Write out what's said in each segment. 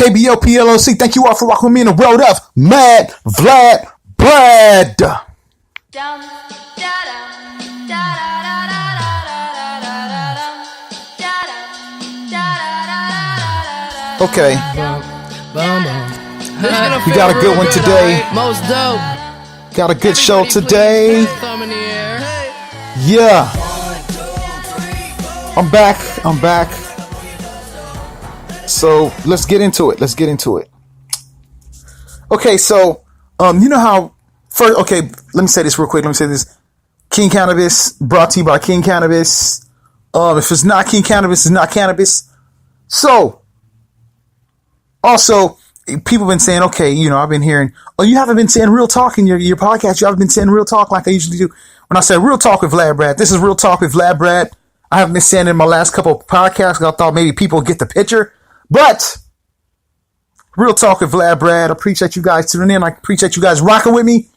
KBO PLOC. Thank you all for rocking with me in the world of Mad VladBrad. Okay. We got a good one today. Most dope. Got a good show today. Yeah. I'm back. So let's get into it. Okay, so you know how first, okay, let me say this real quick. King Cannabis, brought to you by King Cannabis. If it's not King Cannabis, it's not cannabis. So also, people have been saying, okay, you know, I've been hearing, oh, you haven't been saying real talk in your podcast. You haven't been saying real talk like I usually do. When I say real talk with VladBrad, this is real talk with VladBrad. I haven't been saying it in my last couple of podcasts because I thought maybe people get the picture. But real talk with VladBrad. I appreciate you guys tuning in. I appreciate you guys rocking with me.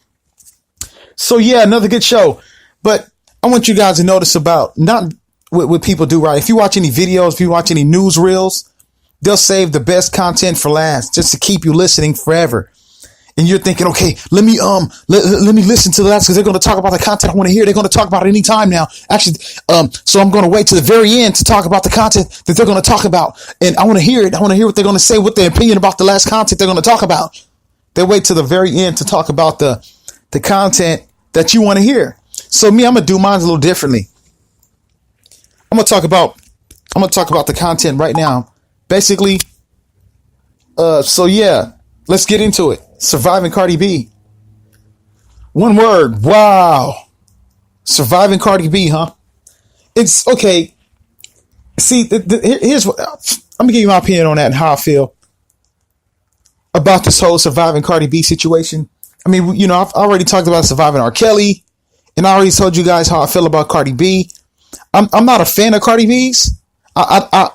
So yeah, another good show. But I want you guys to notice about not what people do, right? If you watch any videos, if you watch any news reels, they'll save the best content for last just to keep you listening forever. And you're thinking, okay, let me listen to that because they're going to talk about the content I want to hear. They're going to talk about it any time now. Actually, so I'm going to wait to the very end to talk about the content that they're going to talk about. And I want to hear it. I want to hear what they're going to say, what their opinion about the last content they're going to talk about. They wait to the very end to talk about the content that you want to hear. So me, I'm going to do mine a little differently. I'm going to talk about the content right now. Basically, so yeah, let's get into it. Surviving Cardi B. One word. Wow. Surviving Cardi B, huh? It's okay. See, here's what I'm gonna give you my opinion on that and how I feel about this whole Surviving Cardi B situation. I mean, you know, I've already talked about Surviving R. Kelly, and I already told you guys how I feel about Cardi B. I'm not a fan of Cardi B's. I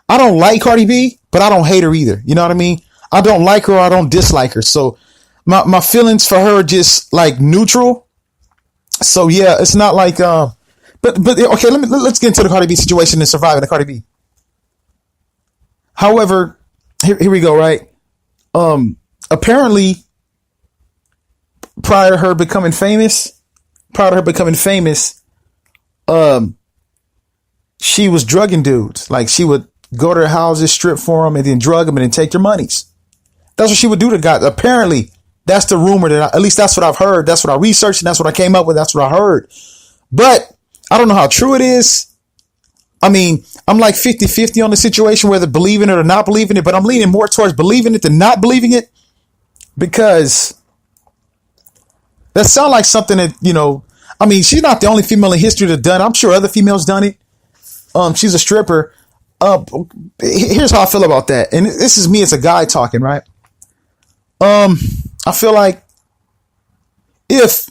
don't like Cardi B, but I don't hate her either. You know what I mean? I don't like her or I don't dislike her. So my feelings for her are just like neutral. So yeah, it's not like but okay, let's get into the Cardi B situation and Surviving the Cardi B. However, here we go, right? Apparently prior to her becoming famous, she was drugging dudes. Like she would go to their houses, strip for them, and then drug them and then take their monies. That's what she would do to guys. Apparently, that's the rumor at least that's what I've heard. That's what I researched and that's what I came up with. That's what I heard. But I don't know how true it is. I mean, I'm like 50-50 on the situation, whether believing it or not believing it, but I'm leaning more towards believing it than not believing it because that sounds like something that, you know, I mean, she's not the only female in history that's done it. I'm sure other females done it. She's a stripper. Here's how I feel about that. And this is me as a guy talking, right? I feel like if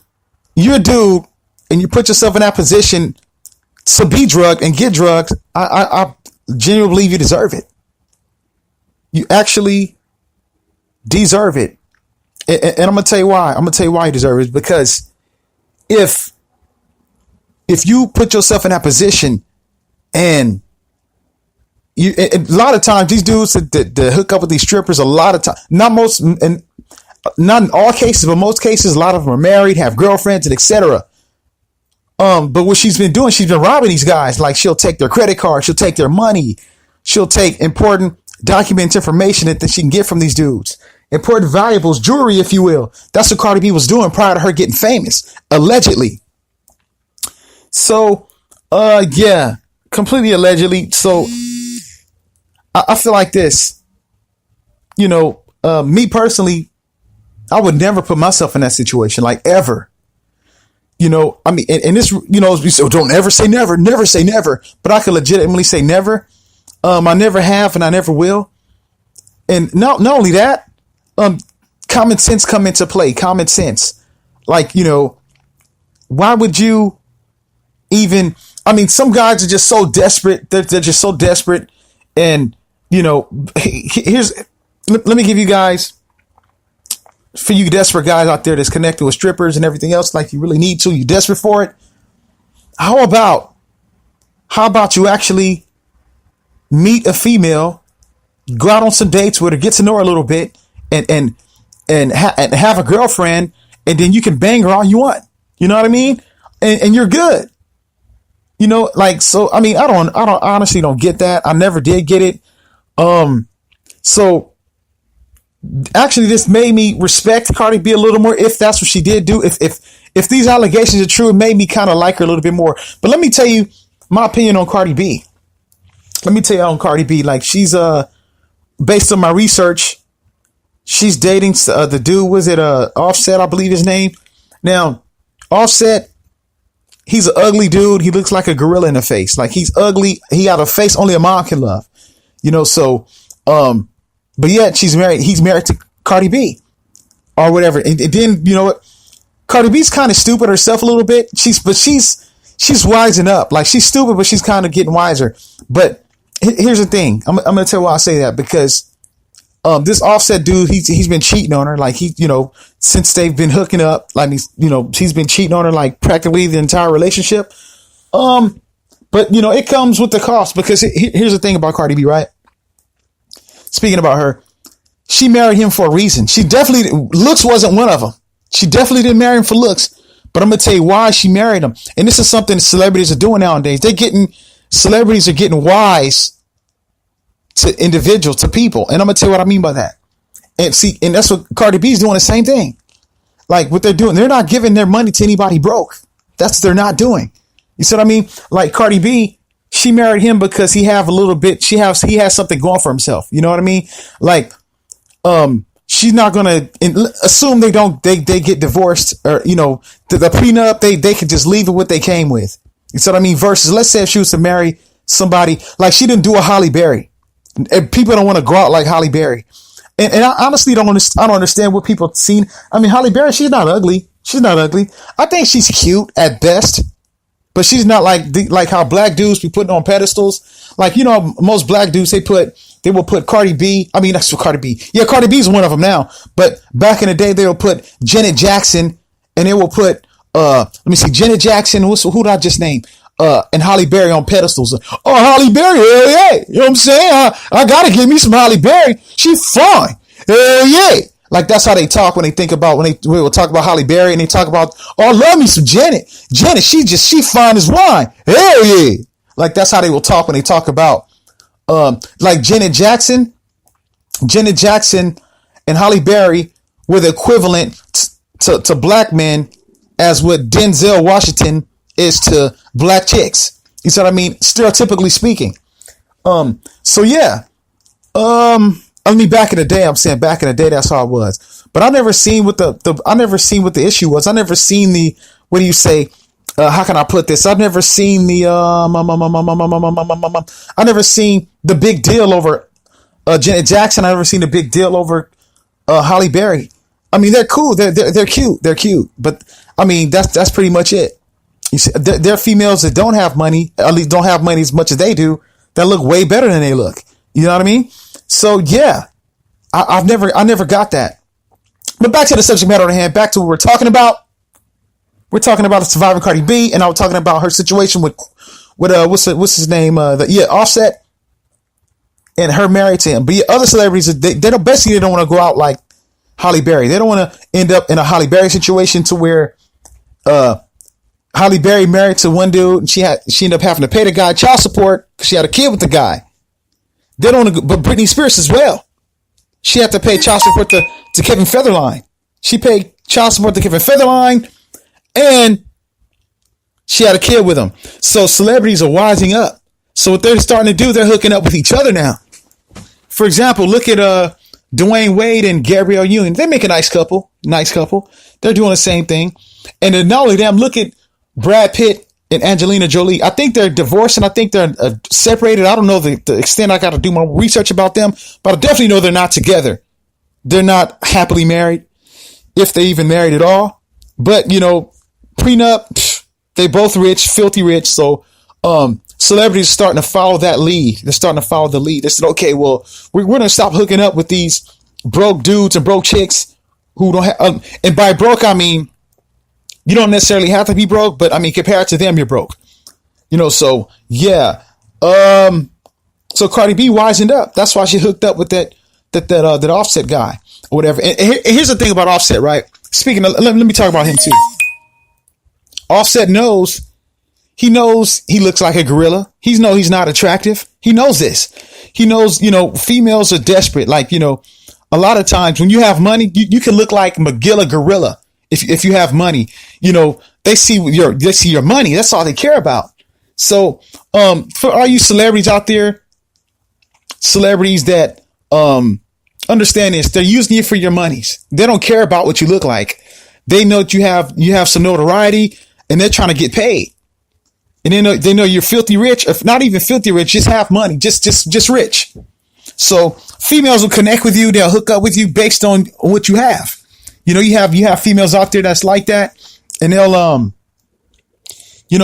you're a dude and you put yourself in that position to be drugged and get drugged, I genuinely believe you deserve it. You actually deserve it. And I'm going to tell you why. I'm going to tell you why you deserve it. Because if you put yourself in that position and a lot of times these dudes that hook up with these strippers, a lot of time, not in all cases, but most cases, a lot of them are married, have girlfriends, and etc. But what she's been doing, she's been robbing these guys. Like she'll take their credit card, she'll take their money, she'll take important document information that she can get from these dudes, important valuables, jewelry, if you will. That's what Cardi B was doing prior to her getting famous, allegedly. So, yeah, completely allegedly. So I feel like this, you know, me personally, I would never put myself in that situation, like ever. You know, I mean, and this, you know, so don't ever say never, never say never, but I can legitimately say never. I never have and I never will. And not only that, common sense come into play, common sense. Like, you know, why would you even, I mean, some guys are just so desperate. They're just so desperate. And, you know, let me give you guys, for you desperate guys out there that's connected with strippers and everything else, like you really need to, you're desperate for it. How about you actually meet a female go out on some dates with her, get to know her a little bit, and have a girlfriend, and then you can bang her all you want. You know what I mean? And you're good. You know, like, so, I mean, I honestly don't get that. I never did get it. So actually this made me respect Cardi B a little more, if that's what she did do. If these allegations are true, it made me kind of like her a little bit more. But let me tell you my opinion on Cardi B. Like, she's, based on my research, she's dating the dude, was it Offset, I believe his name. Now, Offset, he's an ugly dude. He looks like a gorilla in the face. Like, he's ugly. He got a face only a mom can love. You know, so, but yet he's married to Cardi B or whatever. And then, you know what? Cardi B's kind of stupid herself a little bit. She's wising up. Like, she's stupid, but she's kind of getting wiser. But here's the thing. I'm going to tell you why I say that, because this Offset dude, he's been cheating on her. Like, since they've been hooking up, like, he's been cheating on her like practically the entire relationship. But you know, it comes with the cost, because here's the thing about Cardi B, right? Speaking about her, she married him for a reason. Looks wasn't one of them. She definitely didn't marry him for looks, but I'm going to tell you why she married him. And this is something celebrities are doing nowadays. Celebrities are getting wise to individuals, to people. And I'm going to tell you what I mean by that. And that's what Cardi B is doing, the same thing. Like, what they're doing, they're not giving their money to anybody broke. That's what they're not doing. You see what I mean? Like, Cardi B, she married him because he has something going for himself. You know what I mean? Like, she's not going to assume they get divorced, or, you know, the prenup, they could just leave it what they came with. You see what I mean? Versus, let's say if she was to marry somebody, like, she didn't do a Halle Berry. And people don't want to go out like Halle Berry. And I honestly don't understand what people have seen. I mean, Halle Berry, she's not ugly. I think she's cute at best. But she's not like how black dudes be putting on pedestals. Like, you know, most black dudes, they will put Cardi B. I mean, that's what Cardi B. Yeah, Cardi B is one of them now. But back in the day, they will put Janet Jackson, and they will put, let me see, Janet Jackson. Who did I just name? And Halle Berry on pedestals. Oh, Halle Berry, hell yeah. You know what I'm saying? I gotta give me some Halle Berry. She's fine. Hell yeah. Like, that's how they talk when they will talk about Halle Berry, and they talk about, oh, I love me some Janet. Janet, she fine as wine. Hell yeah. Like, that's how they will talk when they talk about, like Janet Jackson and Halle Berry were the equivalent to black men as what Denzel Washington is to black chicks. You see what I mean? Stereotypically speaking. So yeah. I mean, back in the day, that's how it was. But I never seen what the issue was. I never seen what do you say? How can I put this? I've never seen I never seen the big deal over Janet Jackson. I never seen the big deal over Halle Berry. I mean, they're cool. They're cute. They're cute. But I mean, that's pretty much it. You see, they're females that don't have money, at least don't have money as much as they do, that look way better than they look. You know what I mean? So yeah, I never got that. But back to the subject matter at hand, back to what we're talking about. We're talking about the Surviving Cardi B, and I was talking about her situation with what's his name? Offset, and her married to him. But yeah, other celebrities, they don't want to go out like Halle Berry. They don't want to end up in a Halle Berry situation to where Halle Berry married to one dude, and she ended up having to pay the guy child support because she had a kid with the guy. They don't want to, but Britney Spears as well. She had to pay child support to Kevin Federline. She paid child support to Kevin Federline, and she had a kid with him. So celebrities are wising up. So what they're starting to do, they're hooking up with each other now. For example, look at Dwayne Wade and Gabrielle Union. They make a nice couple. They're doing the same thing. And then not only them, look at Brad Pitt and Angelina Jolie. I think they're divorced, and I think they're separated. I don't know the extent. I got to do my research about them, but I definitely know they're not together. They're not happily married, if they even married at all. But, you know, prenup, they both rich, filthy rich. So, celebrities are starting to follow that lead. They're starting to follow the lead. They said, okay, well, we're going to stop hooking up with these broke dudes and broke chicks who don't have, and by broke, I mean, you don't necessarily have to be broke, but I mean, compared to them, you're broke. You know, so yeah. So Cardi B wisened up. That's why she hooked up with that Offset guy or whatever. And here's the thing about Offset, right? Speaking of, let me talk about him too. Offset knows he looks like a gorilla. He's not attractive. He knows this. He knows, females are desperate. Like, a lot of times when you have money, you can look like Magilla Gorilla. If you have money, they see your money. That's all they care about. So, for all you celebrities out there, celebrities that, understand this, they're using you for your monies. They don't care about what you look like. They know that you have some notoriety and they're trying to get paid. And they know you're filthy rich, if not even filthy rich, just have money, just rich. So females will connect with you. They'll hook up with you based on what you have. You have females out there that's like that, and they'll,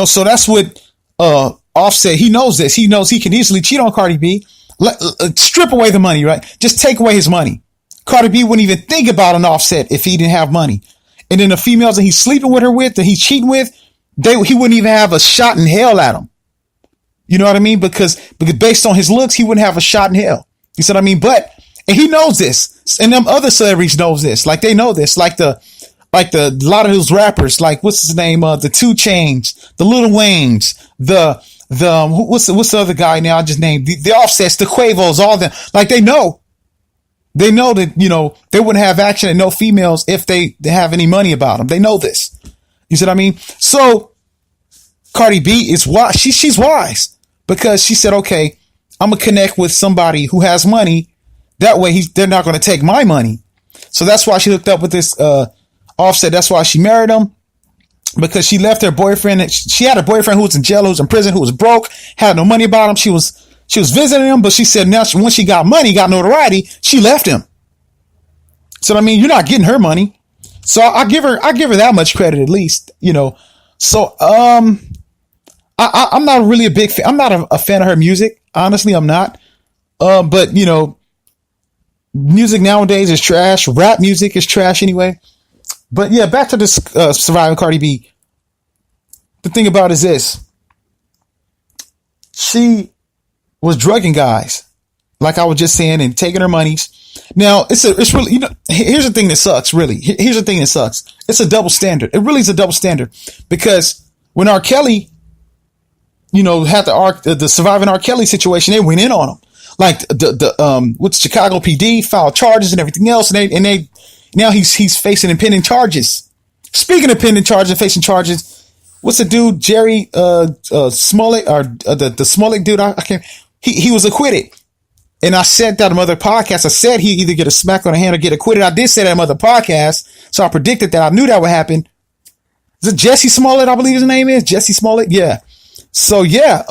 so that's what, Offset, he knows this. He knows he can easily cheat on Cardi B, strip away the money, right? Just take away his money. Cardi B wouldn't even think about an Offset if he didn't have money. And then the females that he's sleeping with her with, that he's cheating with, he wouldn't even have a shot in hell at him. You know what I mean? Because based on his looks, he wouldn't have a shot in hell. You see what I mean? And he knows this, and them other celebrities knows this. Like they know this. Like a lot of those rappers, like what's his name? The 2 Chainz, the Lil Waynes, what's the other guy now? I just named the Offsets, the Quavos, all them. Like they know that they wouldn't have action and no females if they have any money about them. They know this. You see what I mean? So Cardi B is wise. She's wise because she said, okay, I'm gonna connect with somebody who has money. That way they're not going to take my money. So that's why she hooked up with this Offset. That's why she married him, because she left her boyfriend. She had a boyfriend who was in jail, who was in prison, who was broke, had no money about him. She was visiting him, but she said now once she got money, got notoriety, she left him. So I mean, you're not getting her money. So I give her that much credit at least, So I'm not really a big fan. I'm not a fan of her music. Honestly, I'm not. But music nowadays is trash. Rap music is trash anyway. But yeah, back to this Surviving Cardi B. The thing about it is this. She was drugging guys, like I was just saying, and taking her monies. Now it's really, here's the thing that sucks, really. Here's the thing that sucks. It's a double standard. It really is a double standard, because when R. Kelly, had the Surviving R. Kelly situation, they went in on him. Like with Chicago PD filed charges and everything else. And they now he's facing impending charges. Speaking of pending charges and facing charges, what's the dude, Jerry, Smollett, or the Smollett dude? I can't, he was acquitted. And I said that on other podcasts. I said he'd either get a smack on the hand or get acquitted. I did say that on other podcasts. So I predicted that. I knew that would happen. Is it Jesse Smollett? I believe his name is Jesse Smollett. Yeah. So yeah,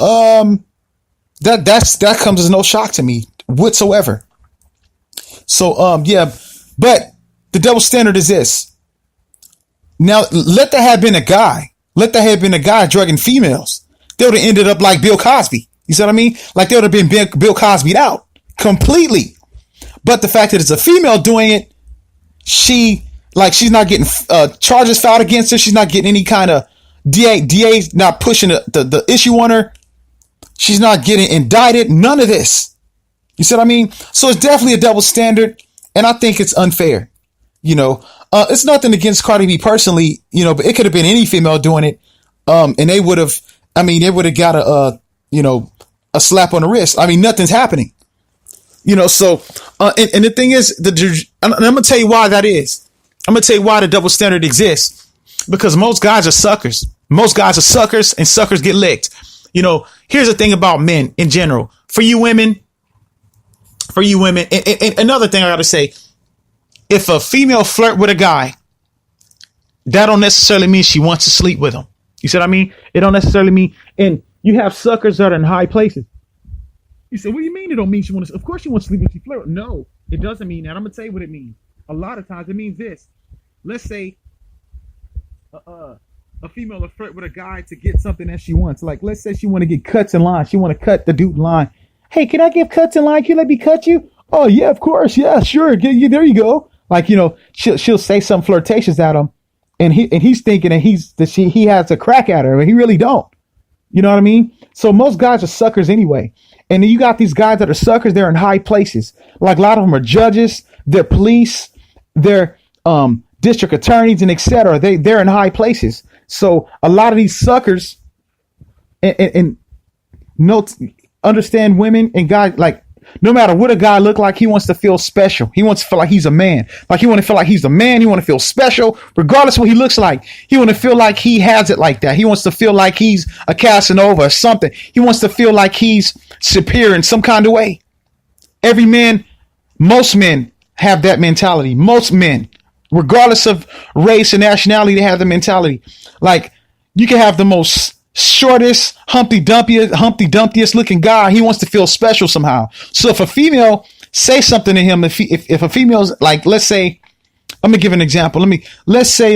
that comes as no shock to me whatsoever. So, yeah, but the double standard is this. Now, let that have been a guy. Let that have been a guy drugging females. They would have ended up like Bill Cosby. You see what I mean? Like they would have been Bill Cosby'd out completely. But the fact that it's a female doing it, she's not getting charges filed against her. She's not getting any kind of DA's not pushing the issue on her. She's not getting indicted. None of this. You see what I mean? So it's definitely a double standard, and I think it's unfair. It's nothing against Cardi B personally, but it could have been any female doing it. And they would have got a slap on the wrist. I mean, nothing's happening. So, and the thing is, I'm going to tell you why that is. I'm going to tell you why the double standard exists. Because most guys are suckers. Most guys are suckers, and suckers get licked. Here's the thing about men in general. For you women, and another thing I got to say, if a female flirt with a guy, that don't necessarily mean she wants to sleep with him. You see what I mean? It don't necessarily mean, and you have suckers that are in high places. You say, what do you mean it don't mean she wants to? Of course she wants to sleep when she flirt. No, it doesn't mean that. I'm going to tell you what it means. A lot of times it means this. Let's say a female will flirt with a guy to get something that she wants. Like, let's say she want to get cuts in line. She want to cut the dude in line. Hey, can I give cuts in line? Can you let me cut you? Oh, yeah, of course. Yeah, sure. There you go. Like, she'll say some flirtations at him, and he's thinking that he has a crack at her, but he really don't. You know what I mean? So most guys are suckers anyway. And then you got these guys that are suckers. They're in high places. Like a lot of them are judges, they're police, they're district attorneys, and etc. They're in high places. So a lot of these suckers and understand women and guys, like, no matter what a guy look like, he wants to feel special. He wants to feel like he's a man. Like, he want to feel like he's a man. He want to feel special, regardless of what he looks like. He want to feel like he has it like that. He wants to feel like he's a Casanova or something. He wants to feel like he's superior in some kind of way. Every man, most men have that mentality. Most men, regardless of race and nationality, they have the mentality. Like, you can have the most shortest, Humpty Dumptiest looking guy. He wants to feel special somehow. So if a female say something to him, if a female's like, let's say, let me give an example. Let's say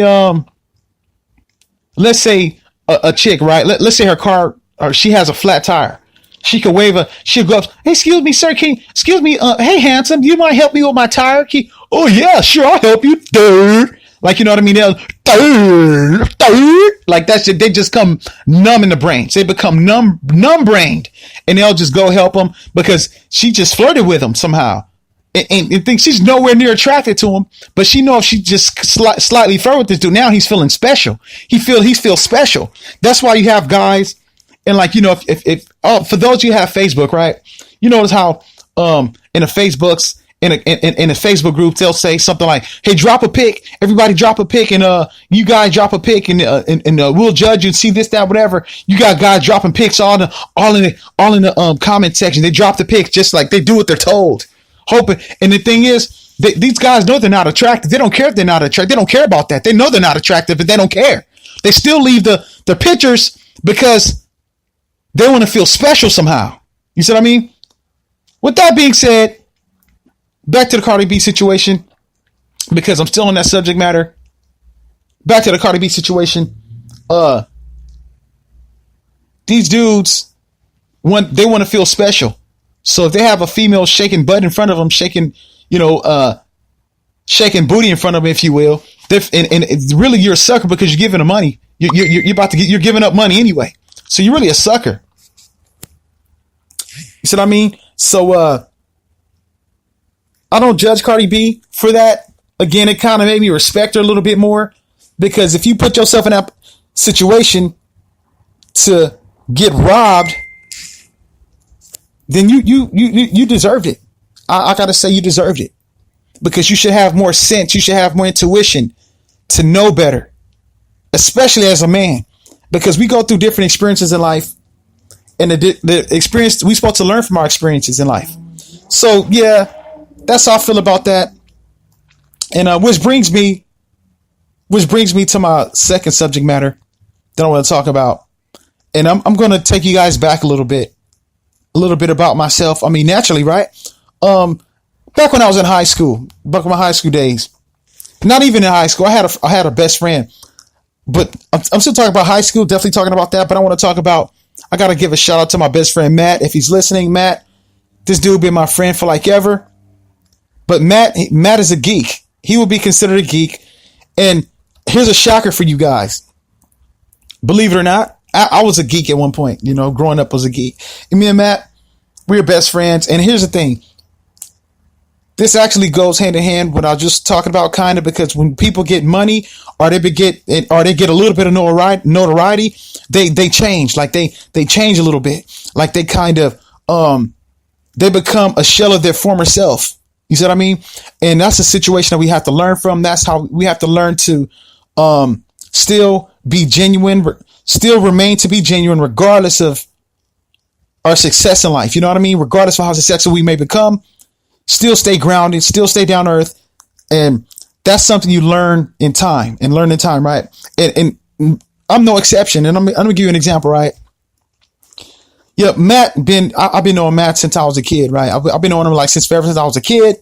a chick, right? Let's say her car, or she has a flat tire. She'll go up, hey, excuse me, sir, hey, handsome, you might help me with my tire? Oh yeah, sure, I'll help you, dude. Like, you know what I mean? Like, that's it. They just come numb in the brains. They become numb brained, and they'll just go help them because she just flirted with him somehow, and thinks she's nowhere near attracted to him. But she knows if she just slightly flirt with this dude, now he's feeling special. He feels special. That's why you have guys, and like, you know, if for those you have Facebook, right? You notice how in the Facebooks. In a Facebook group, they'll say something like, hey, drop a pic. Everybody drop a pic, and you guys drop a pic, and we'll judge you and see this, that, whatever. You got guys dropping pics all in the comment section. They drop the pics just like they do what they're told. Hoping. And the thing is, these guys know they're not attractive. They don't care if they're not attractive. They don't care about that. They know they're not attractive, but they don't care. They still leave the pictures because they want to feel special somehow. You see what I mean? With that being said, back to the Cardi B situation, because I'm still on that subject matter. Back to the Cardi B situation. These dudes want to feel special. So if they have a female shaking butt in front of them, shaking booty in front of them, if you will, and really you're a sucker because you're giving them money. You're giving up money anyway. So you're really a sucker. You see what I mean? So I don't judge Cardi B for that. Again, it kind of made me respect her a little bit more, because if you put yourself in that situation to get robbed, then you deserved it. I gotta say, you deserved it, because you should have more sense. You should have more intuition to know better, especially as a man, because we go through different experiences in life, and the experience, we're supposed to learn from our experiences in life. So yeah. That's how I feel about that. And which brings me to my second subject matter that I want to talk about. And I'm going to take you guys back a little bit about myself. I mean, naturally, right? Back when I was in high school, back in my high school days, not even in high school, I had a best friend, but I'm still talking about high school, definitely talking about that. But I want to talk about, I got to give a shout out to my best friend, Matt. If he's listening, Matt, this dude been my friend for like ever. But Matt is a geek. He would be considered a geek. And here's a shocker for you guys. Believe it or not, I was a geek at one point. You know, growing up was a geek. And me and Matt, we were best friends. And here's the thing. This actually goes hand in hand with what I was just talking about, kind of, because when people get money or they get a little bit of notoriety, they change. Like they change a little bit. Like they kind of they become a shell of their former self. You see what I mean? And that's a situation that we have to learn from. That's how we have to learn to still be genuine, still remain to be genuine, regardless of our success in life. You know what I mean? Regardless of how successful we may become, still stay grounded, still stay down to earth. And that's something you learn in time, right? And I'm no exception. And I'm going to give you an example, right? Yeah, I've been knowing Matt since I was a kid, right? I've been knowing him like since I was a kid.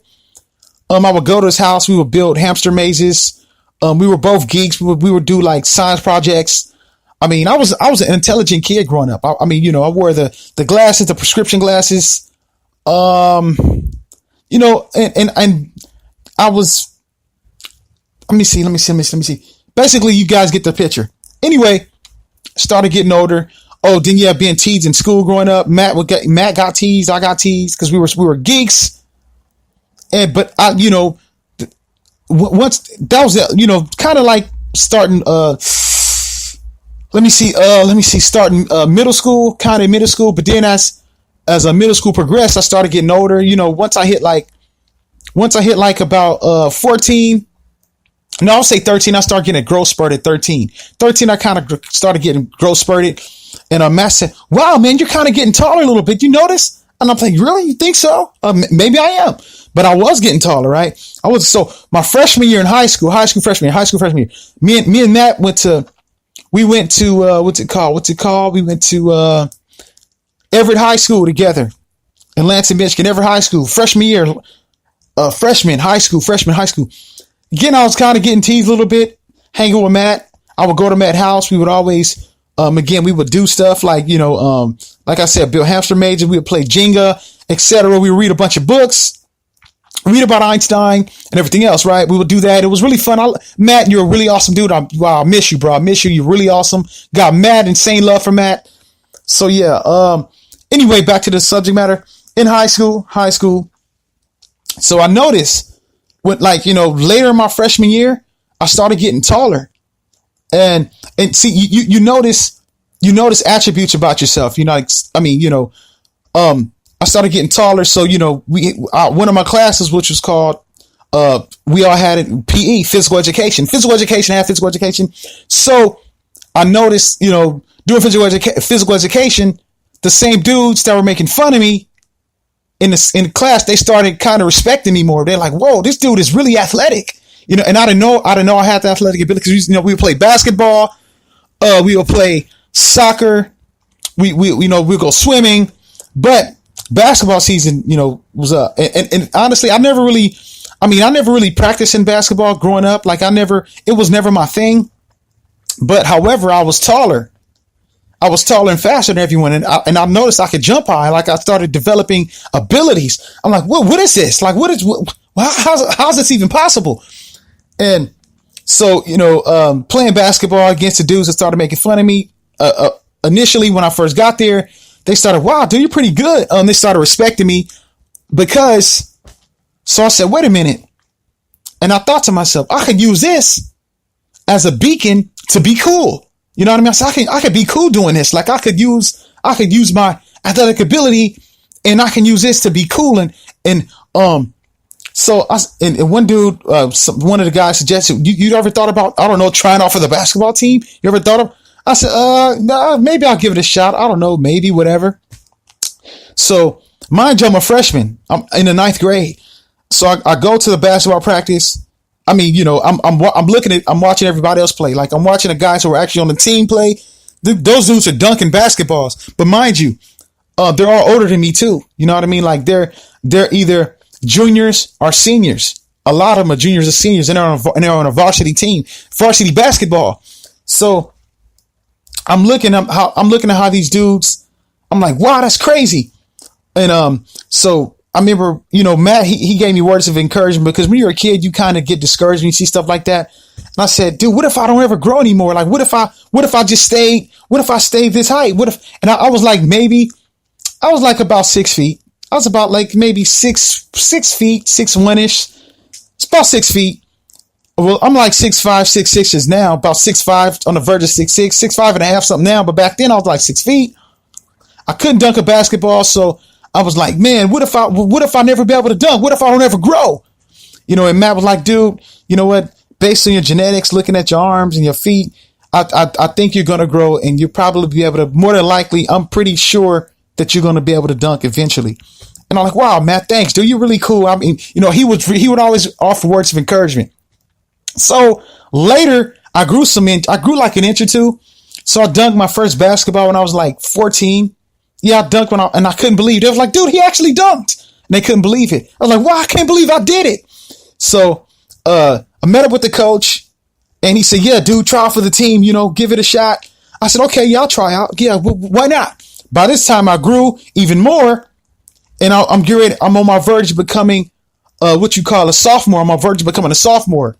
I would go to his house. We would build hamster mazes. We were both geeks. We would do like science projects. I mean, I was an intelligent kid growing up. I mean, you know, I wore the glasses, the prescription glasses. You know, and I was. Let me see. Basically, you guys get the picture. Anyway, started getting older. Oh, then yeah, being teased in school growing up. Matt got teased. I got teased because we were geeks. And but I, once that was kind of like starting. Let me see, starting middle school, kind of middle school. But then as a middle school progressed, I started getting older. Once I hit like about 14. No, I'll say 13. I started getting a growth spurt at 13. 13, I kind of started getting growth spurted. And Matt said, wow, man, you're kind of getting taller a little bit. You notice? And I'm like, really? You think so? Maybe I am. But I was getting taller, right? So my freshman year in high school freshman year, me and Matt went to what's it called? We went to Everett High School together in Lansing, Michigan. Everett High School, freshman year, freshman high school. Again, I was kind of getting teased a little bit, hanging with Matt. I would go to Matt's house. We would always, we would do stuff like, like I said, build hamster majors. We would play Jenga, etc. We would read a bunch of books, read about Einstein and everything else, right? We would do that. It was really fun. Matt, you're a really awesome dude. I miss you, bro. I miss you. You're really awesome. Got mad, insane love for Matt. So yeah. Anyway, back to the subject matter. In high school. So I noticed, later in my freshman year, I started getting taller, and see, you notice attributes about yourself. I started getting taller. So, one of my classes, which was called, we all had it PE, physical education. So I noticed, doing physical education, the same dudes that were making fun of me in the class, they started kind of respecting me more. They're like, whoa, this dude is really athletic, and I didn't know I had the athletic ability because, we would play basketball, we would play soccer, we we'd go swimming, but basketball season, was and honestly, I never really practiced in basketball growing up. It was never my thing, but however, I was taller and faster than everyone. And I noticed I could jump high. Like I started developing abilities. I'm like, what is this? Like, how's this even possible? And so, playing basketball against the dudes that started making fun of me, initially when I first got there, they started, wow, dude, you're pretty good. They started respecting me so I said, wait a minute. And I thought to myself, I could use this as a beacon to be cool. You know what I mean? I said, I could be cool doing this. Like I could use my athletic ability, and I can use this to be cool. So one dude, one of the guys suggested, you ever thought about, I don't know, trying out for the basketball team? You ever thought of? I said, no, maybe I'll give it a shot. I don't know, maybe whatever. So mind you, I'm a freshman. I'm in the 9th grade. So I go to the basketball practice. I'm watching everybody else play. Like I'm watching the guys who are actually on the team play. Those dudes are dunking basketballs. But mind you, they're all older than me too. You know what I mean? Like they're either juniors or seniors. A lot of them are juniors or seniors, and they're on a varsity team, varsity basketball. So I'm looking at how these dudes. I'm like, wow, that's crazy. And so I remember, Matt, he gave me words of encouragement, because when you're a kid, you kind of get discouraged when you see stuff like that. And I said, dude, what if I don't ever grow anymore? Like, what if I stayed this height? And I was like, I was like about 6 feet. I was about like maybe 6 feet, 6'1"ish. It's about 6 feet. Well, I'm like 6'5", 6'6" now, about 6'5", on the verge of 6'6", 6'5" and a half something now. But back then I was like 6 feet. I couldn't dunk a basketball, so I was like, man, what if I never be able to dunk? What if I don't ever grow? And Matt was like, dude, you know what? Based on your genetics, looking at your arms and your feet, I think you're going to grow, and you'll probably be able to, more than likely, I'm pretty sure that you're going to be able to dunk eventually. And I'm like, wow, Matt, thanks, dude. You're really cool. I mean, he would always offer words of encouragement. So later I grew like an inch or two. So I dunked my first basketball when I was like 14. Yeah, I dunked and I couldn't believe it. They was like, dude, he actually dunked. And they couldn't believe it. I was like, wow, I can't believe I did it. So I met up with the coach, and he said, yeah, dude, try out for the team, give it a shot. I said, okay, yeah, I'll try out. Yeah, why not? By this time I grew even more, and I'm on my verge of becoming what you call a sophomore. I'm on the verge of becoming a sophomore.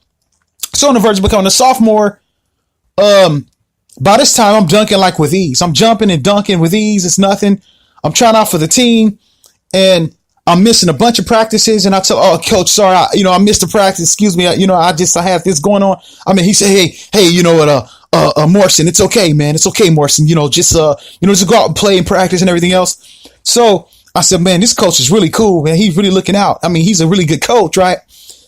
So on the verge of becoming a sophomore, By this time, I'm dunking like with ease. I'm jumping and dunking with ease. It's nothing. I'm trying out for the team, and I'm missing a bunch of practices. And I tell, oh, coach, sorry, I missed the practice. Excuse me. I have this going on. I mean, he said, hey, you know what, Morrison, it's okay, man. It's okay, Morrison. Just go out and play and practice and everything else. So I said, man, this coach is really cool, man. He's really looking out. I mean, he's a really good coach, right?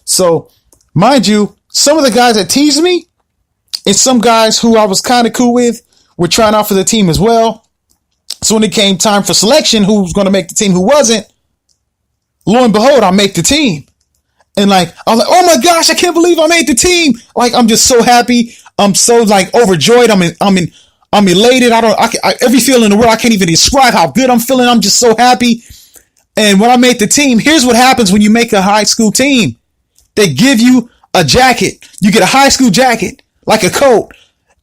So mind you, some of the guys that teased me and some guys who I was kind of cool with were trying out for the team as well. So when it came time for selection, who was going to make the team, who wasn't, lo and behold, I make the team. And I was like, oh my gosh, I can't believe I made the team. Like, I'm just so happy. I'm so overjoyed. I'm elated. Every feeling in the world, I can't even describe how good I'm feeling. I'm just so happy. And when I made the team, here's what happens when you make a high school team. They give you a jacket. You get a high school jacket, like a coat.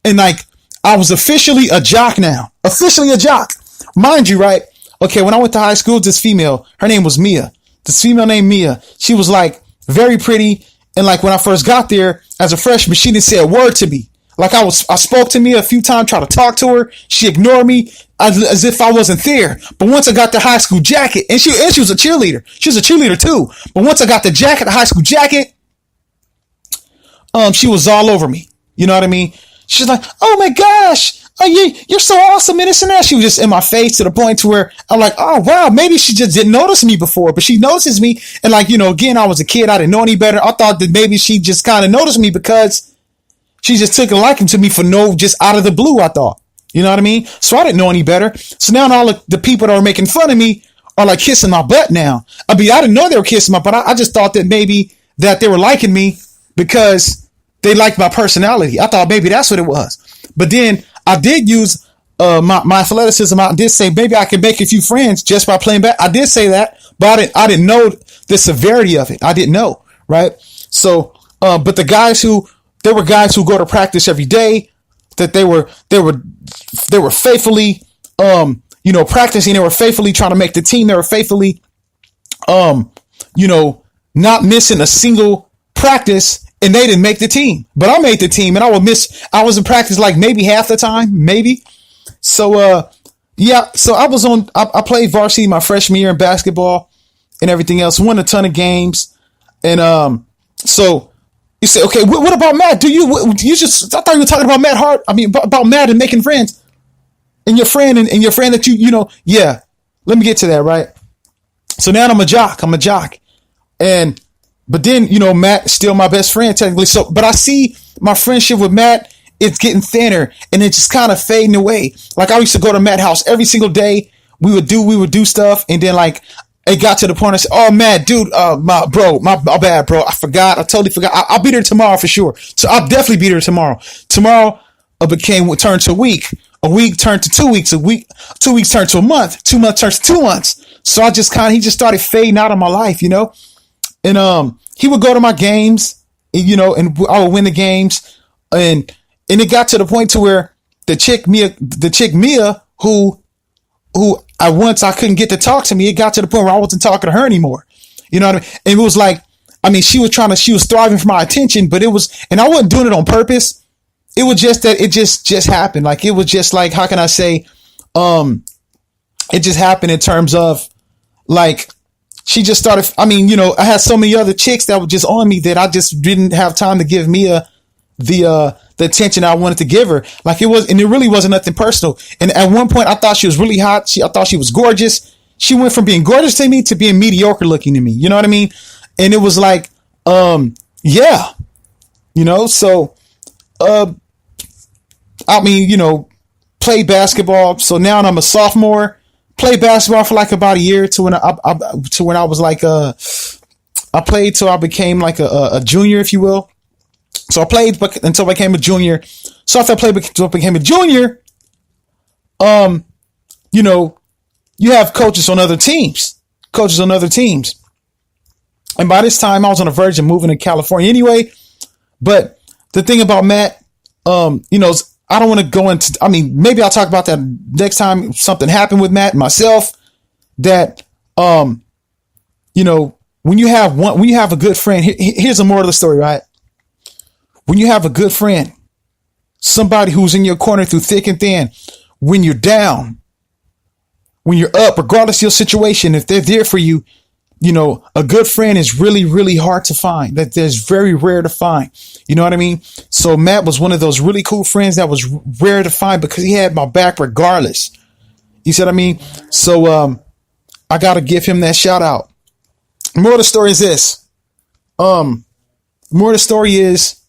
And I was officially a jock now. Officially a jock. Mind you, right? Okay, when I went to high school, this female, her name was Mia. This female named Mia. She was very pretty. And when I first got there as a freshman, she didn't say a word to me. I spoke to Mia a few times, tried to talk to her. She ignored me as if I wasn't there. But once I got the high school jacket, and she was a cheerleader. She was a cheerleader too. But once I got the jacket, the high school jacket, she was all over me. You know what I mean? She's like, oh my gosh, you're so awesome, and this and that. She was just in my face to the point to where I'm like, oh wow, maybe she just didn't notice me before, but she notices me. And again, I was a kid, I didn't know any better. I thought that maybe she just kind of noticed me because she just took a liking to me just out of the blue, I thought. You know what I mean? So I didn't know any better. So now all the people that are making fun of me are kissing my butt now. I mean, I didn't know they were kissing my butt. I just thought that maybe that they were liking me because they liked my personality. I thought maybe that's what it was. But then I did use my athleticism. I did say maybe I can make a few friends just by playing back. I did say that, but I didn't know the severity of it. I didn't know, right? So, but there were guys who go to practice every day, that they were faithfully, practicing. They were faithfully trying to make the team. They were faithfully, not missing a single practice. And they didn't make the team, but I made the team, and I was in practice maybe half the time, maybe. So, so I played varsity my freshman year in basketball and everything else, won a ton of games. And, so you say, okay, what about Matt? I thought you were talking about Matt Hart. I mean, about Matt and making friends and your friend and your friend that yeah, let me get to that. Right. So now I'm a jock. But then, Matt is still my best friend technically. So, but I see my friendship with Matt, it's getting thinner and it's just kind of fading away. I used to go to Matt's house every single day. We would do stuff. And then it got to the point I said, oh, Matt, dude, my bad, bro. I totally forgot. I'll be there tomorrow for sure. So I'll definitely be there tomorrow. Tomorrow turned to a week. A week turned to 2 weeks. 2 weeks turned to a month. 2 months turned to 2 months. So he just started fading out of my life, And he would go to my games, and I would win the games, and it got to the point to where the chick Mia, who I couldn't get to talk to me. It got to the point where I wasn't talking to her anymore. You know what I mean? And it was she was thriving for my attention, but and I wasn't doing it on purpose. It was just that it just happened. It was just how can I say, it just happened in terms of she just started, I had so many other chicks that were just on me that I just didn't have time to give Mia the attention I wanted to give her. And it really wasn't nothing personal. And at one point I thought she was really hot. I thought she was gorgeous. She went from being gorgeous to me to being mediocre looking to me. You know what I mean? And it was so, play basketball. So now I'm a sophomore. Played basketball for about a year to when I was I played till I became a junior, if you will. So I played until I became a junior. So after I played until I became a junior, you have coaches on other teams. And by this time I was on the verge of moving to California anyway. But the thing about Matt, I don't want to go into, maybe I'll talk about that next time something happened with Matt and myself that, when you have a good friend, here's the moral of the story, right? When you have a good friend somebody who's in your corner through thick and thin. When you're down, when you're up, regardless of your situation, if they're there for you, you know, a good friend is really, really hard to find. That there's very rare to find. You know what I mean? So Matt was one of those really cool friends that was rare to find because he had my back regardless. You see what I mean? So I got to give him that shout out. More of the story is this. More of the story is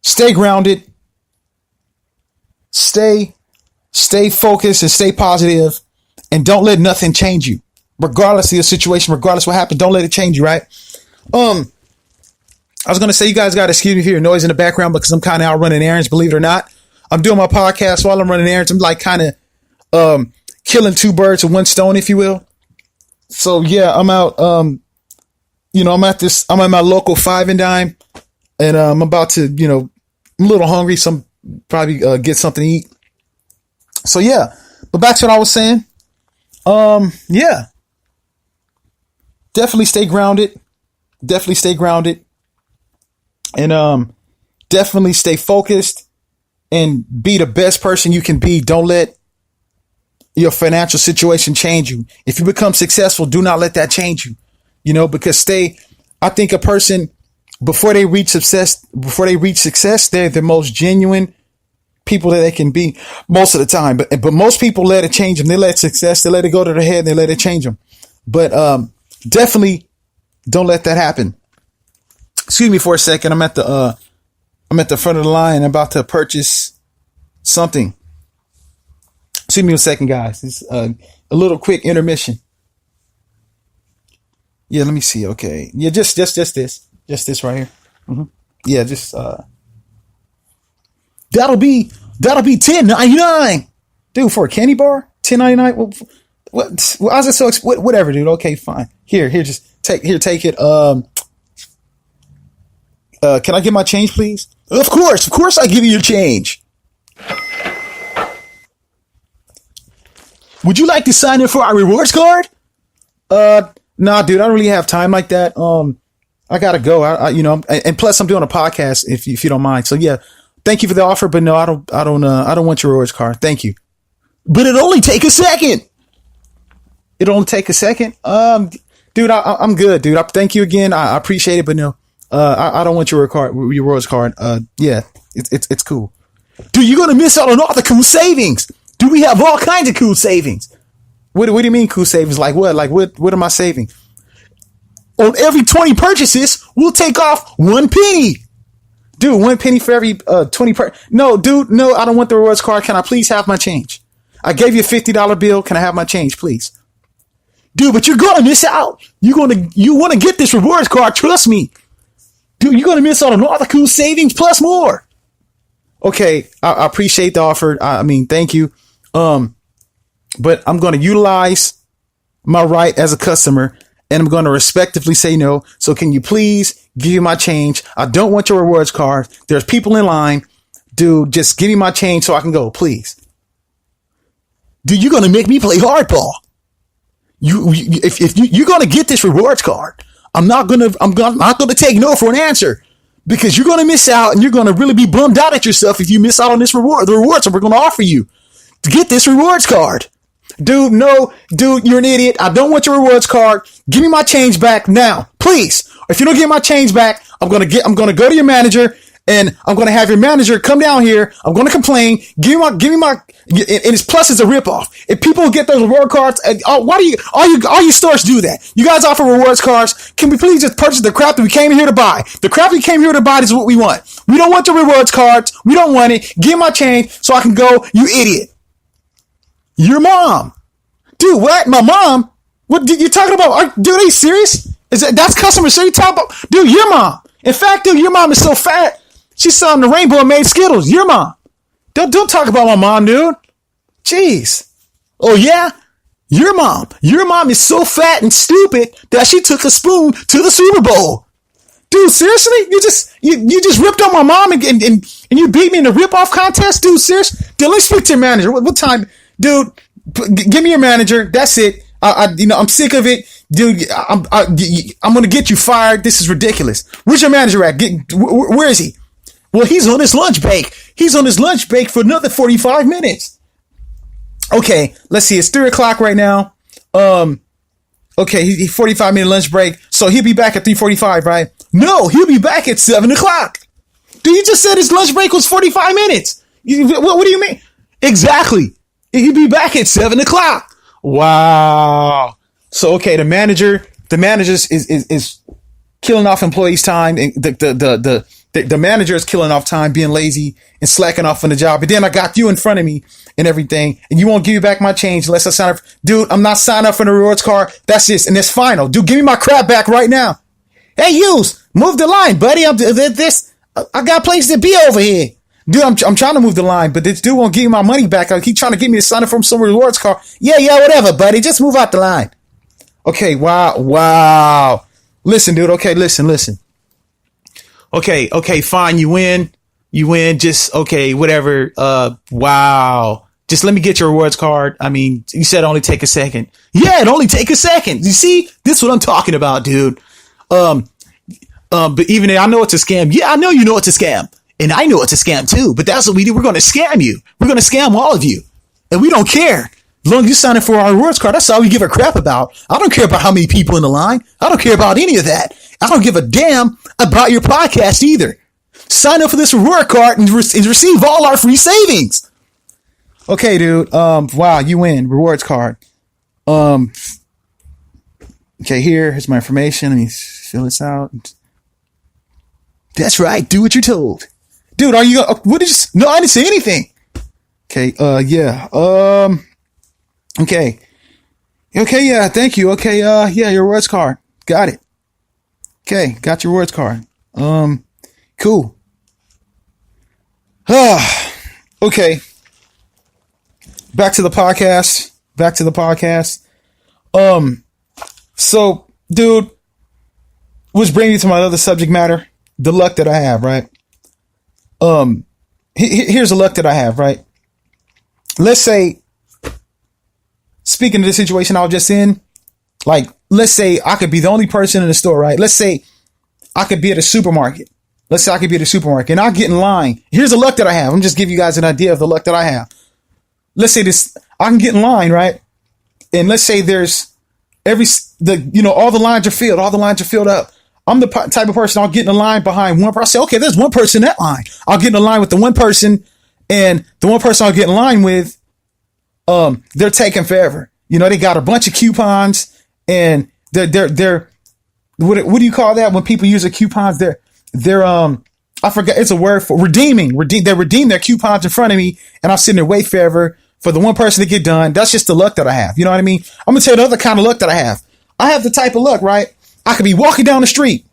stay grounded, stay focused and stay positive, and don't let nothing change you. Regardless of your situation, regardless what happened, don't let it change you, right? I was going to say, you guys got to excuse me if you hear noise in the background because I'm kind of out running errands, believe it or not. I'm doing my podcast while I'm running errands. I'm like kind of killing two birds with one stone, if you will. So yeah, I'm out. You know, I'm at my local Five and Dime, and I'm about to, you know, I'm a little hungry, so I'm probably get something to eat. So yeah, but back to what I was saying. Yeah, definitely stay grounded. Definitely stay grounded, and definitely stay focused and be the best person you can be. Don't let your financial situation change you. If you become successful, do not let that change you. You know, because I think a person before they reach success, they're the most genuine people that they can be most of the time. But most people let it change them. They let success, they let it go to their head, they let it change them. But definitely don't let that happen. Excuse me for a second. I'm at the front of the line. I'm about to purchase something. Excuse me a second, guys. It's a little quick intermission. Yeah, let me see. Okay. Yeah, just this right here. Mm-hmm. Yeah, just that'll be $10.99, dude, for a candy bar. $10.99. What? I was so whatever, dude. Okay, fine. Here, just take it. Can I get my change, please? Of course, I give you your change. Would you like to sign in for our rewards card? Nah, dude, I don't really have time like that. I gotta go. And plus I'm doing a podcast if you don't mind. So yeah, thank you for the offer, but no, I don't want your rewards card. Thank you. But it'll only take a second. It'll only take a second. Dude, I'm good, dude. Thank you again. I appreciate it, but no, I don't want your rewards card. Yeah, it's cool. Dude, you're gonna miss out on all the cool savings. Dude, we have all kinds of cool savings. What do you mean cool savings? Like what? Like what am I saving? On every 20 purchases, we'll take off 1 penny. Dude, 1 penny for every 20 No, dude, no, I don't want the rewards card. Can I please have my change? I gave you a $50 bill. Can I have my change, please? Dude, but you're going to miss out. You want to get this rewards card. Trust me. Dude, you're going to miss out on all the cool savings plus more. Okay, I appreciate the offer. I mean, thank you. But I'm going to utilize my right as a customer, and I'm going to respectively say no. So can you please give me my change? I don't want your rewards card. There's people in line. Dude, just give me my change so I can go, please. Dude, you're going to make me play hardball. If you're going to get this rewards card, I'm not going to take no for an answer, because you're going to miss out, and you're going to really be bummed out at yourself if you miss out on the rewards that we're going to offer you to get this rewards card. Dude, no, dude, you're an idiot. I don't want your rewards card. Give me my change back now, please. If you don't get my change back, I'm going to go to your manager, and I'm going to have your manager come down here. I'm going to complain. Give me my, and it's plus it's a ripoff. If people get those reward cards, why do all you stores do that? You guys offer rewards cards. Can we please just purchase the crap that we came here to buy? The crap we came here to buy is what we want. We don't want the rewards cards. We don't want it. Give my change so I can go, you idiot. Your mom. Dude, what? My mom? What you talking about? Dude, are you serious? That's customer service? You talking about? Dude, your mom. In fact, dude, your mom is so fat. She saw the rainbow and made Skittles. Your mom. Don't talk about my mom, dude. Jeez. Oh, yeah? Your mom. Your mom is so fat and stupid that she took a spoon to the Super Bowl. Dude, seriously? You just ripped on my mom and you beat me in the rip-off contest? Dude, serious? Dude, let's speak to your manager. What time? Dude, give me your manager. That's it. I'm sick of it. Dude, I'm going to get you fired. This is ridiculous. Where's your manager at? Where is he? Well, he's on his lunch break. He's on his lunch break for another 45 minutes. Okay, let's see. It's 3:00 right now. Okay, he 45-minute lunch break. So he'll be back at 3:45, right? No, he'll be back at 7:00. Dude, you just said his lunch break was 45 minutes. What do you mean? Exactly. He'll be back at 7:00. Wow. So, okay, the manager is killing off employees' time. And the manager is killing off time, being lazy and slacking off on the job. But then I got you in front of me and everything, and you won't give me back my change unless I sign up. Dude, I'm not signing up for the rewards card. That's this, and it's final. Dude, give me my crap back right now. Hey, Hughes, move the line, buddy. I got places to be over here. Dude, I'm trying to move the line, but this dude won't give me my money back. I keep trying to get me to sign up for some rewards card. Yeah, whatever, buddy. Just move out the line. Okay, wow. Listen, dude. Okay, listen. Okay, fine. You win. Just, okay, whatever. Wow. Just let me get your rewards card. I mean, you said only take a second. Yeah, it only take a second. You see? This is what I'm talking about, dude. But even I know it's a scam. Yeah, I know you know it's a scam. And I know it's a scam too, but that's what we do. We're going to scam you. We're going to scam all of you. And we don't care. As long as you sign up for our rewards card, that's all we give a crap about. I don't care about how many people in the line. I don't care about any of that. I don't give a damn about your podcast either. Sign up for this reward card and receive all our free savings. Okay, dude. Wow, you win. Rewards card. Okay, here's my information. Let me fill this out. That's right. Do what you're told. Dude, are you, what did you, no, I didn't say anything. Okay, yeah. Okay, yeah, thank you. Okay, yeah, your rewards card. Got it. Okay, got your rewards card. Cool. Okay. Back to the podcast. So, dude, which brings me to my other subject matter, the luck that I have, right? Here's the luck that I have, right? Let's say, speaking of the situation I was just in, like, let's say I could be the only person in the store, right? Let's say I could be at a supermarket. And I'll get in line. Here's the luck that I have. I'm just giving you guys an idea of the luck that I have. Let's say I can get in line, right? And let's say there's all the lines are filled up. I'm the type of person, I'll get in a line behind one person. I'll say, okay, there's one person in that line. I'll get in a line with the one person, and the one person I'll get in line with, they're taking forever. They got a bunch of coupons, and they're what do you call that when people use the coupons? They're I forgot, it's a word for redeeming. They redeem their coupons in front of me, and I'm sitting there wait forever for the one person to get done. That's just the luck that I have. You know what I mean? I'm gonna tell you the other kind of luck that I have. I have the type of luck, right? I could be walking down the street.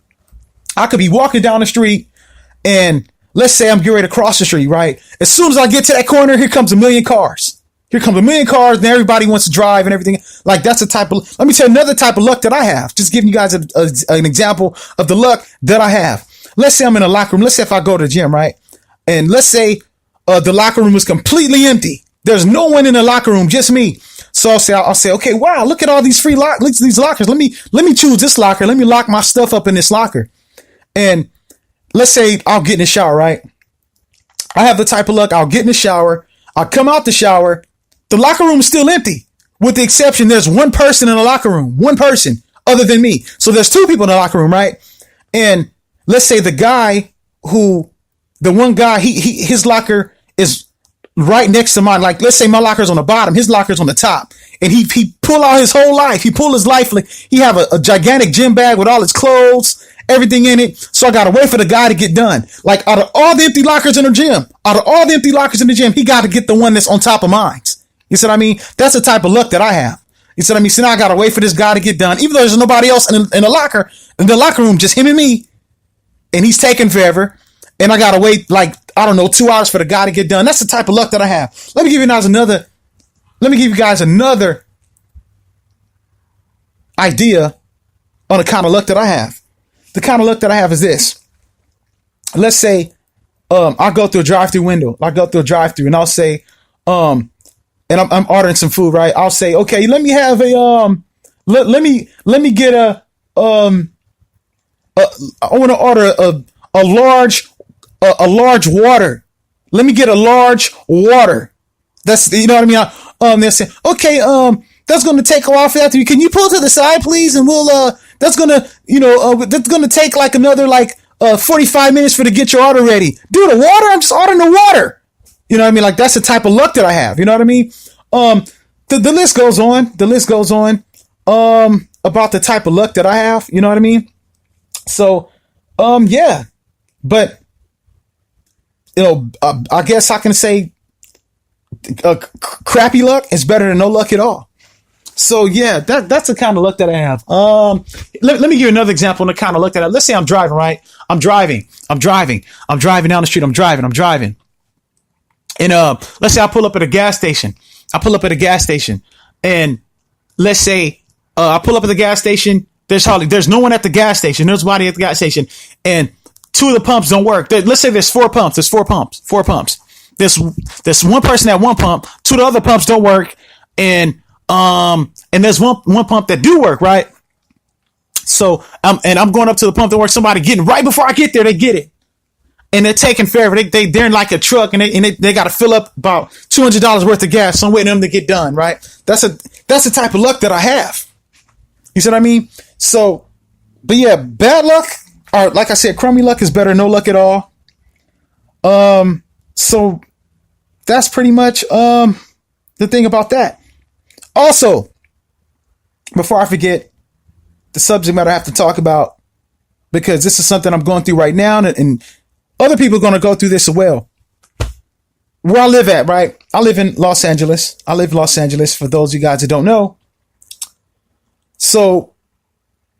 And let's say I'm getting ready to cross the street, right? As soon as I get to that corner, here comes a million cars. And everybody wants to drive and everything. Like, that's the type of, let me tell you another type of luck that I have. Just giving you guys an example of the luck that I have. Let's say I'm in a locker room. Let's say if I go to the gym, right? And let's say the locker room is completely empty. There's no one in the locker room, just me. So I'll say, okay, wow, look at all these free these lockers. Let me choose this locker. Let me lock my stuff up in this locker. And let's say I'll get in the shower, right? I have the type of luck. I'll get in the shower. I'll come out the shower. The locker room is still empty, with the exception there's one person in the locker room, one person other than me. So there's two people in the locker room, right? And let's say the one guy, his locker is right next to mine. Like, let's say my locker's on the bottom, his locker's on the top. And he pull out his whole life. He pull his life. Like, he have a gigantic gym bag with all his clothes, everything in it. So I got to wait for the guy to get done. Like, out of all the empty lockers in the gym, he got to get the one that's on top of mine. You see what I mean? That's the type of luck that I have. You see what I mean? So now I got to wait for this guy to get done. Even though there's nobody else in the locker room, just him and me. And he's taking forever. And I got to wait, like, I don't know, 2 hours for the guy to get done. That's the type of luck that I have. Let me give you guys another idea on the kind of luck that I have. The kind of luck that I have is this. Let's say I go through a drive-through window. I go through a drive-through and I'll say, and I'm ordering some food, right? I'll say, okay, let me have let me get I want to order a large water. Let me get a large water. That's, you know what I mean? They're saying, okay, that's going to take a while for that. Can you pull to the side, please? And we'll, that's going to, that's going to take like another, 45 minutes for to get your order ready. Dude, the water? I'm just ordering the water. You know what I mean? Like, that's the type of luck that I have. You know what I mean? The list goes on. The list goes on, about the type of luck that I have. You know what I mean? So, yeah, but, I guess I can say, crappy luck is better than no luck at all. So yeah, that's the kind of luck that I have. Let me give you another example of the kind of luck that I have. Let's say I'm driving, right? I'm driving down the street. I'm driving. And, let's say I pull up at a gas station. And let's say, I pull up at the gas station. There's no one at the gas station. There's nobody at the gas station. And 2 of the pumps don't work. Let's say there's 4 pumps. There's 4 pumps. There's one person at one pump. 2 of the other pumps don't work. And there's one pump that do work, right? So, I'm going up to the pump that works. Somebody getting right before I get there, they get it. And they're taking forever. They're in like a truck and they got to fill up about $200 worth of gas. So I'm waiting on them to get done, right? That's the type of luck that I have. You see what I mean? So, but yeah, bad luck, or like I said, crummy luck is better than no luck at all. So that's pretty much, the thing about that. Also, before I forget, the subject matter I have to talk about, because this is something I'm going through right now, and other people are going to go through this as well. Where I live at, right? I live in Los Angeles. For those of you guys that don't know. So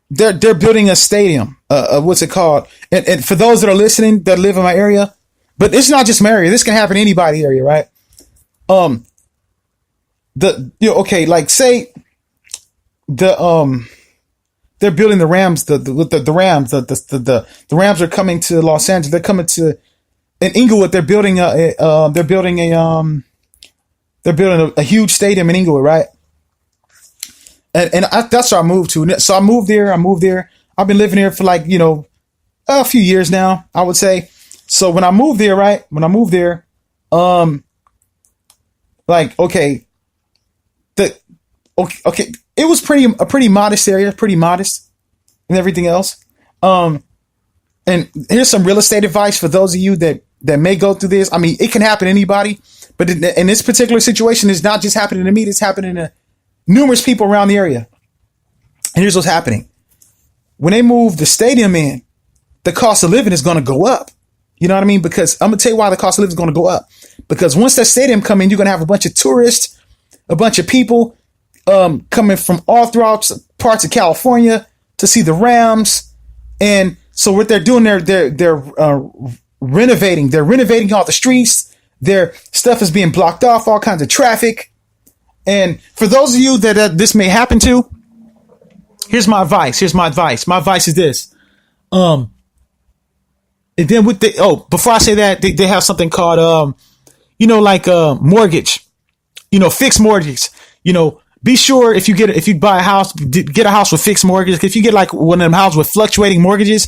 they're building a stadium. What's it called? And for those that are listening that live in my area, but it's not just my area. This can happen in anybody's area, right? Like say they're building the Rams. The Rams are coming to Los Angeles. They're coming to in Inglewood. They're building a huge stadium in Inglewood, right? And that's where I moved to. So I moved there. I've been living here for a few years now, I would say. So when I moved there, right? It was a pretty modest area, pretty modest and everything else. And here's some real estate advice for those of you that may go through this. I mean, it can happen to anybody, but in this particular situation, it's not just happening to me. It's happening to numerous people around the area. And here's what's happening. When they move the stadium in, the cost of living is going to go up. You know what I mean? Because I'm going to tell you why the cost of living is going to go up. Because once that stadium come in, you're going to have a bunch of tourists, a bunch of people coming from all throughout parts of California to see the Rams. And so what they're doing, they're renovating. They're renovating all the streets. Their stuff is being blocked off, all kinds of traffic. And for those of you that this may happen to, here's my advice. My advice is this. And then before I say that, they have something called, mortgage, fixed mortgage. Be sure if you buy a house, get a house with fixed mortgage. If you get like one of them houses with fluctuating mortgages,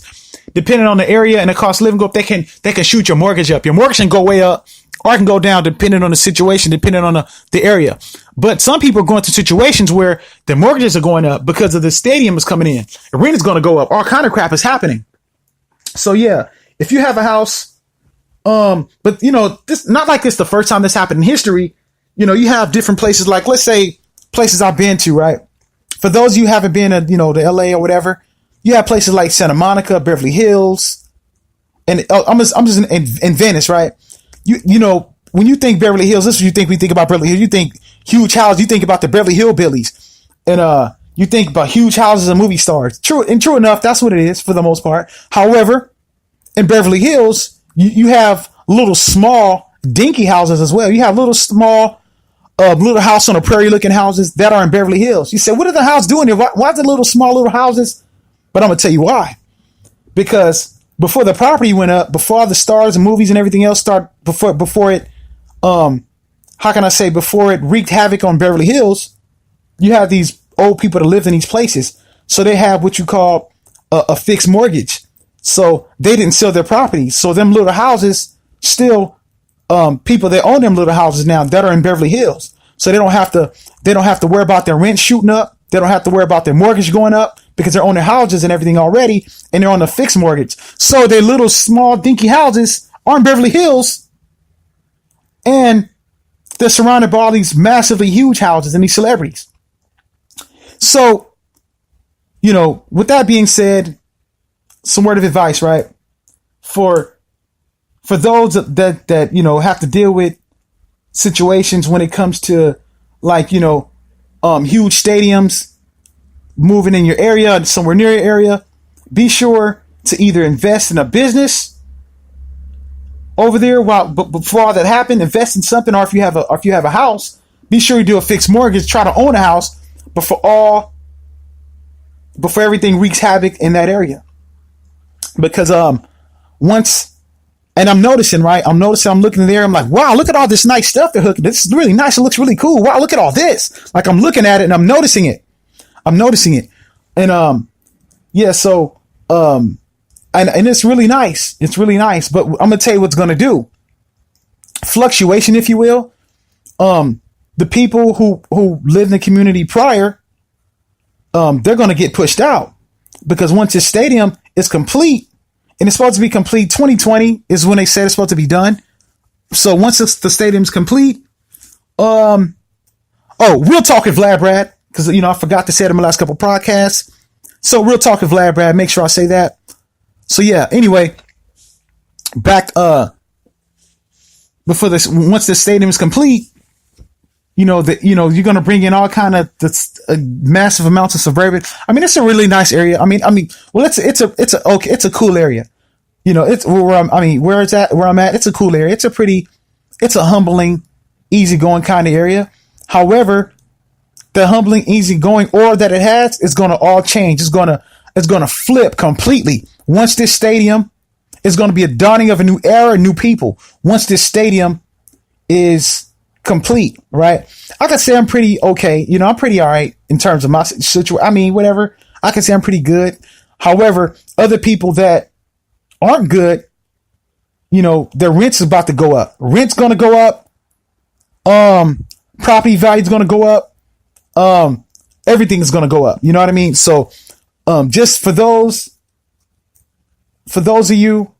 depending on the area and the cost of living go up, they can shoot your mortgage up. Your mortgage can go way up or it can go down depending on the situation, depending on the area. But some people are going through situations where the mortgages are going up because of the stadium is coming in. The rent is going to go up. All kind of crap is happening. So yeah, if you have a house, but this not like this the first time this happened in history. You have different places, like let's say places I've been to, right? For those of you who haven't been to, to LA or whatever, you have places like Santa Monica, Beverly Hills, and I'm just in Venice, right? When you think Beverly Hills, this is what we think about Beverly Hills. You think huge houses, you think about the Beverly Hillbillies, and you think about huge houses and movie stars. True enough, that's what it is for the most part. However, in Beverly Hills, you have little small dinky houses as well. You have little small little house on the prairie looking houses that are in Beverly Hills. You say, what are the houses doing here? Why are the little small little houses? But I'm going to tell you why. Because before the property went up, before all the stars and movies and everything else before it wreaked havoc on Beverly Hills, you have these old people that lived in these places. So they have what you call a fixed mortgage. So they didn't sell their property. So them little houses still people that own them little houses now that are in Beverly Hills. So they don't have to worry about their rent shooting up. They don't have to worry about their mortgage going up because they're on their houses and everything already, and they're on a fixed mortgage. So their little small dinky houses are in Beverly Hills, and they're surrounded by all these massively huge houses and these celebrities. So, with that being said, some word of advice, right? For those that have to deal with situations when it comes to huge stadiums moving in your area, somewhere near your area, be sure to either invest in a business over there but before all that happened, invest in something, or if you have a house, be sure you do a fixed mortgage, try to own a house before everything wreaks havoc in that area. Because I'm noticing, right? I'm looking in there. I'm like, wow, look at all this nice stuff they're hooking. This is really nice. It looks really cool. Wow, look at all this. Like, I'm looking at it and I'm noticing it. And, yeah, so, and it's really nice. It's really nice. But I'm going to tell you what's going to do. Fluctuation, if you will. The people who lived in the community prior, they're going to get pushed out because once this stadium is complete, and it's supposed to be complete 2020 is when they said it's supposed to be done. So once the stadium's complete, real talk with VladBrad, because I forgot to say it in my last couple podcasts. So real talk with VladBrad, make sure I say that. So yeah, anyway, back before this, once the stadium is complete, you're gonna bring in all kind of massive amounts of suburban. I mean, it's a really nice area. Well, it's a cool area. It's where I'm at. It's a cool area. It's a humbling, easygoing kind of area. However, the humbling, easygoing aura that it has is gonna all change. It's gonna flip completely once this stadium is gonna be a dawning of a new era, new people. Once this stadium is complete, right? I can say I'm pretty okay. I'm pretty all right in terms of my situation. Whatever. I can say I'm pretty good. However, other people that aren't good, their rent's about to go up. Rent's going to go up. Property value's going to go up. Everything is going to go up. You know what I mean? So, just for those of you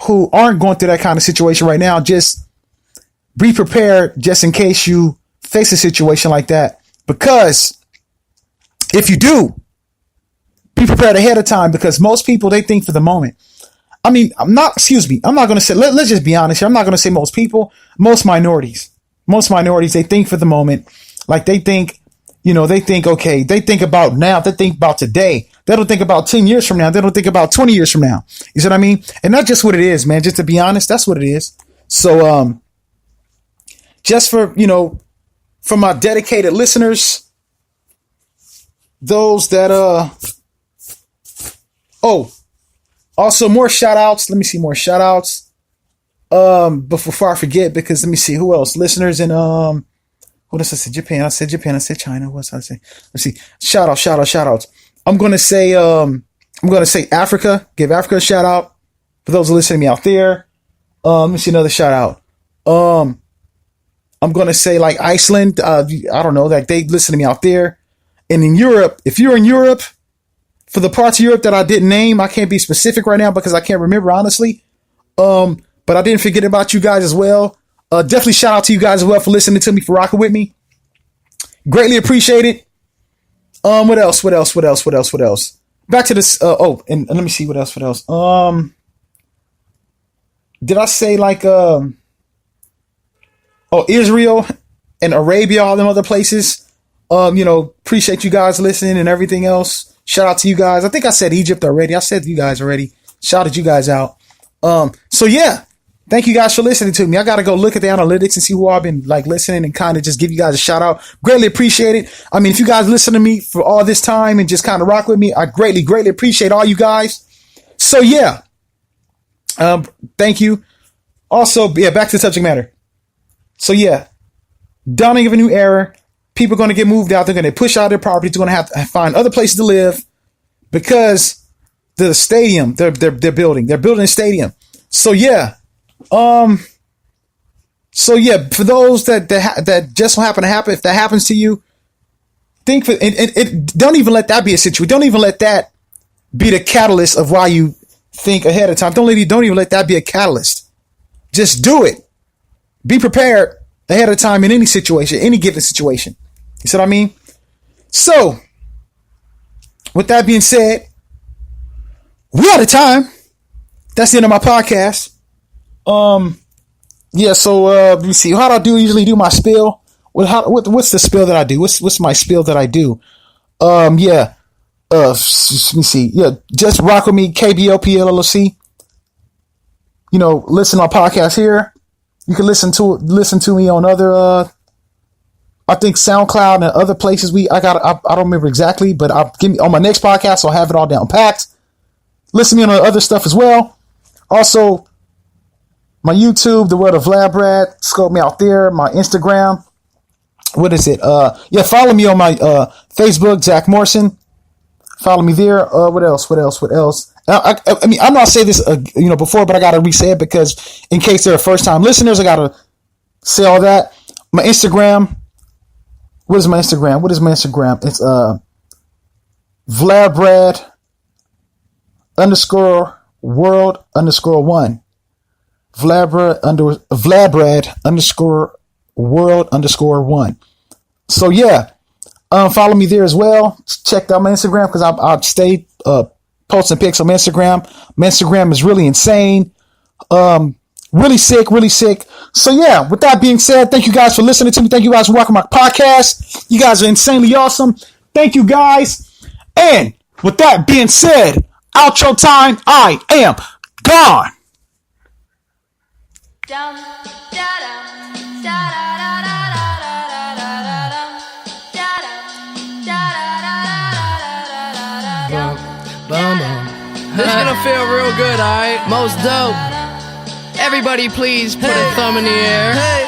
who aren't going through that kind of situation right now, just be prepared just in case you face a situation like that. Because if you do, be prepared ahead of time, because most people, they think for the moment. I'm not going to say, let's just be honest here. I'm not going to say most people, most minorities, they think for the moment. Like they think, okay, they think about now, they think about today. They don't think about 10 years from now. They don't think about 20 years from now. You see what I mean? And that's just what it is, man. Just to be honest, that's what it is. So, just for my dedicated listeners, those that, also more shout outs. Let me see more shout outs. Before I forget, because let me see who else, listeners in, what else I said? Japan. I said China. What did I say? Let's see. Shout outs. I'm going to say Africa, give Africa a shout out for those listening to me out there. Let me see another shout out. I'm going to say like Iceland. I don't know, like they listen to me out there. And in Europe, if you're in Europe, for the parts of Europe that I didn't name, I can't be specific right now because I can't remember, honestly. But I didn't forget about you guys as well. Definitely shout out to you guys as well for listening to me, for rocking with me. Greatly appreciate it. What else? Back to this. And let me see what else. Did I say like, Israel and Arabia, all them other places. Appreciate you guys listening and everything else. Shout out to you guys. I think I said Egypt already. I said you guys already. Shouted you guys out. So yeah, thank you guys for listening to me. I got to go look at the analytics and see who I've been like listening and kind of just give you guys a shout out. Greatly appreciate it. If you guys listen to me for all this time and just kind of rock with me, I greatly appreciate all you guys. So yeah, thank you. Also, yeah, back to the subject matter. So yeah, dawning of a new era. People are going to get moved out. They're going to push out their properties. They're going to have to find other places to live because the stadium they're building a stadium. So yeah, So yeah, for those that just so happen to happen, if that happens to you, think for it. Don't even let that be a situation. Don't even let that be the catalyst of why you think ahead of time. Don't even let that be a catalyst. Just do it. Be prepared ahead of time in any situation, any given situation. You see what I mean? So, with that being said, we're out of time. That's the end of my podcast. Yeah. So let me see. How do I usually do my spiel? What's the spiel that I do? What's my spiel that I do? Yeah. Let me see. Yeah, just rock with me, KBOP LLC. You know, listen to my podcast here. You can listen to me on other, I think SoundCloud and other places. I don't remember exactly, but on my next podcast, I'll have it all down packed. Listen to me on other stuff as well. Also, my YouTube, The World of VladBrad. Scope me out there. My Instagram. What is it? Yeah, follow me on my Facebook, Zack Morrison. Follow me there. What else? I mean, I'm not saying this, before, but I gotta re-say it because in case they're first-time listeners, I gotta say all that. My Instagram. What is my Instagram? It's VladBrad _world_1. VladBrad _world_1. So yeah. Follow me there as well. Check out my Instagram because I stay posting pics on my Instagram. My Instagram is really insane. Really sick. So yeah, with that being said, thank you guys for listening to me. Thank you guys for watching my podcast. You guys are insanely awesome. Thank you guys. And with that being said, outro time. I am gone. This is gonna feel real good, alright? Most dope. Everybody please put a thumb in the air. Hey.